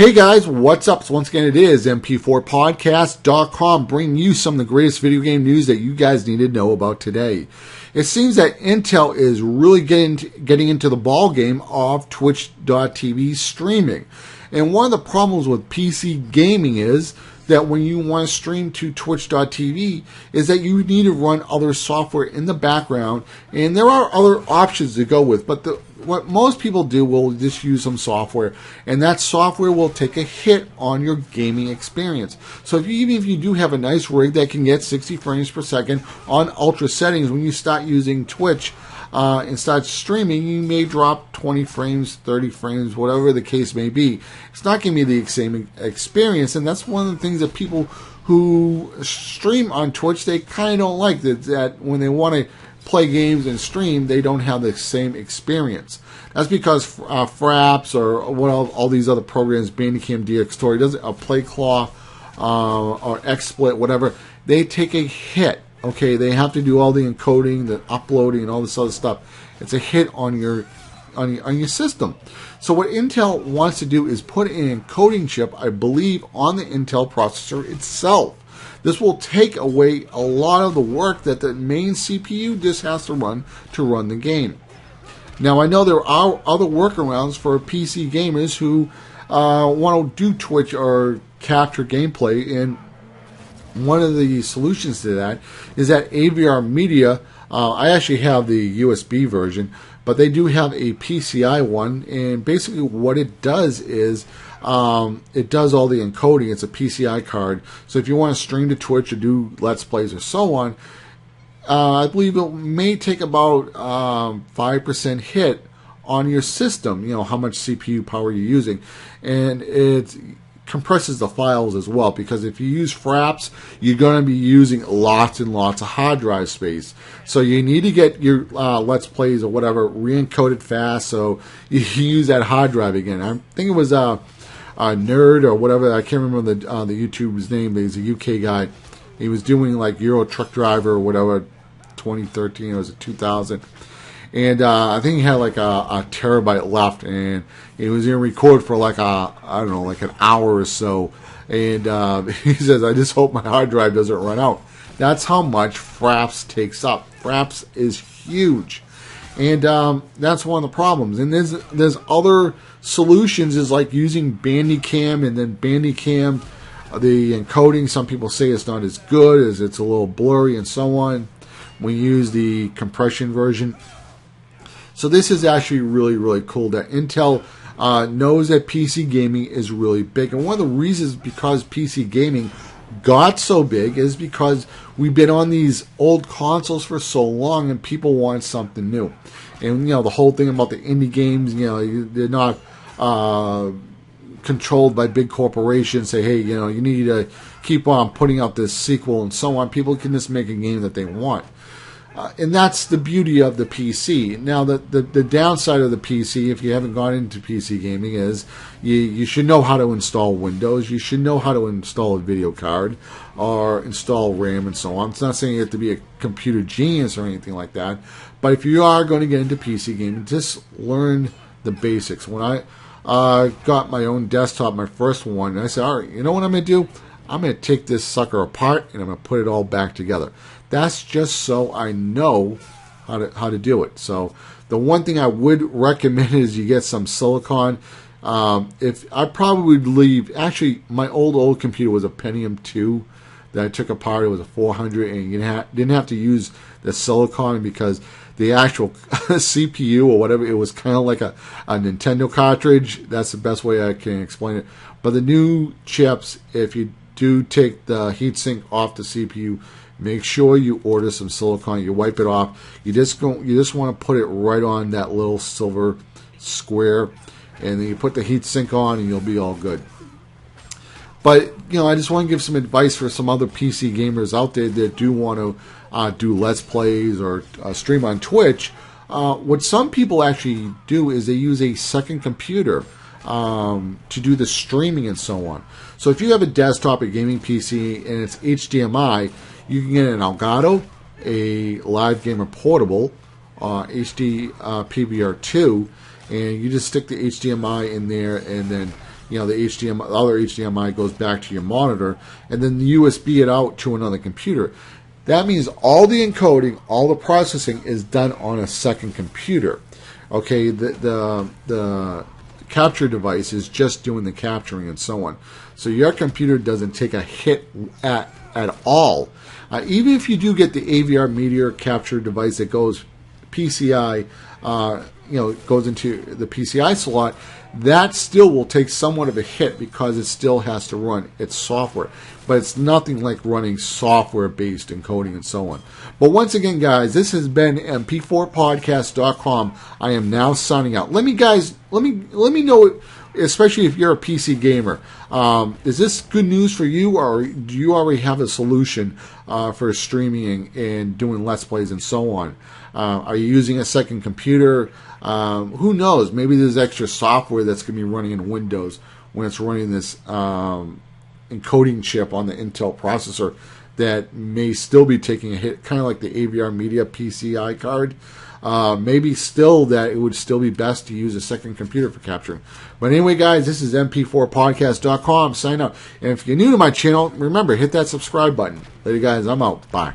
Hey guys, what's up? So once again, it is MP4Podcast.com bringing you some of the greatest video game news that you guys need to know about today. It seems that Intel is really getting into the ball game of Twitch.tv streaming. And one of the problems with PC gaming is that when you want to stream to Twitch.tv is that you need to run other software in the background, and there are other options to go with, but what most people do will just use some software, and that software will take a hit on your gaming experience. So even if you do have a nice rig that can get 60 frames per second on ultra settings, when you start using Twitch and start streaming, you may drop 20 frames, 30 frames, whatever the case may be. It's not going to be the same experience, and that's one of the things that people who stream on Twitch, they kind of don't like, that when they want to play games and stream, they don't have the same experience. That's because Fraps or all these other programs, Bandicam, DxTory, PlayClaw or XSplit, whatever, they take a hit. Okay, they have to do all the encoding, the uploading, and all this other stuff. It's a hit on your system. So what Intel wants to do is put an encoding chip, I believe, on the Intel processor itself. This will take away a lot of the work that the main CPU just has to run the game. Now, I know there are other workarounds for PC gamers who want to do Twitch or capture gameplay, and one of the solutions to that is that AVR Media. I actually have the USB version, but they do have a PCI one, and basically what it does is it does all the encoding. It's a PCI card, so if you want to stream to Twitch or do Let's Plays or so on, I believe it may take about 5% hit on your system, you know, how much CPU power you're using, and it compresses the files as well, because if you use Fraps, you're going to be using lots and lots of hard drive space. So you need to get your Let's Plays or whatever re-encoded fast, so you use that hard drive again. I think it was a Nerd or whatever, I can't remember the YouTuber's name, but he's a UK guy. He was doing like Euro Truck Driver or whatever, 2013 or was it 2000. And I think he had like a terabyte left, and he was going to record for like like an hour or so. And he says, "I just hope my hard drive doesn't run out." That's how much Fraps takes up. Fraps is huge, and that's one of the problems. And there's other solutions, is like using Bandicam, and then Bandicam, the encoding, some people say it's not as good, as it's a little blurry and so on. We use the compression version. So this is actually really, really cool that Intel knows that PC gaming is really big. And one of the reasons because PC gaming got so big is because we've been on these old consoles for so long and people want something new. And, you know, the whole thing about the indie games, you know, they're not controlled by big corporations, say, hey, you know, you need to keep on putting out this sequel and so on. People can just make a game that they want. And that's the beauty of the PC. Now, the downside of the PC, if you haven't gone into PC gaming, is you should know how to install Windows. You should know how to install a video card or install RAM and so on. It's not saying you have to be a computer genius or anything like that. But if you are going to get into PC gaming, just learn the basics. When I got my own desktop, my first one, I said, all right, you know what I'm going to do? I'm going to take this sucker apart and I'm going to put it all back together. That's just so I know how to do it. So the one thing I would recommend is you get some silicon. If I probably would leave, actually my old computer was a Pentium 2 that I took apart. It was a 400, and you didn't have to use the silicon because the actual CPU or whatever, it was kind of like a Nintendo cartridge. That's the best way I can explain it. But the new chips, if you do take the heatsink off the CPU, make sure you order some silicon. You wipe it off. You just want to put it right on that little silver square, and then you put the heatsink on, and you'll be all good. But you know, I just want to give some advice for some other PC gamers out there that do want to do Let's Plays or stream on Twitch. What some people actually do is they use a second computer to do the streaming and so on. So if you have a desktop, a gaming PC, and it's HDMI, you can get an Elgato, a Live Gamer Portable, HD PVR2, and you just stick the HDMI in there, and then the HDMI, the other HDMI goes back to your monitor, and then the USB it out to another computer. That means all the encoding, all the processing is done on a second computer. Okay, the capture device is just doing the capturing and so on. So your computer doesn't take a hit at all. Even if you do get the AVR media capture device that goes PCI, goes into the PCI slot, that still will take somewhat of a hit because it still has to run its software. But it's nothing like running software-based encoding and so on. But once again, guys, this has been mp4podcast.com. I am now signing out. Let me know, especially if you're a PC gamer, is this good news for you, or do you already have a solution for streaming and doing Let's Plays and so on? Are you using a second computer? Who knows? Maybe there's extra software that's going to be running in Windows when it's running this encoding chip on the Intel processor that may still be taking a hit, kind of like the AVR Media PCI card. Maybe still that it would still be best to use a second computer for capturing. But anyway, guys, this is mp4podcast.com. Sign up. And if you're new to my channel, remember, hit that subscribe button. Later, guys. I'm out. Bye.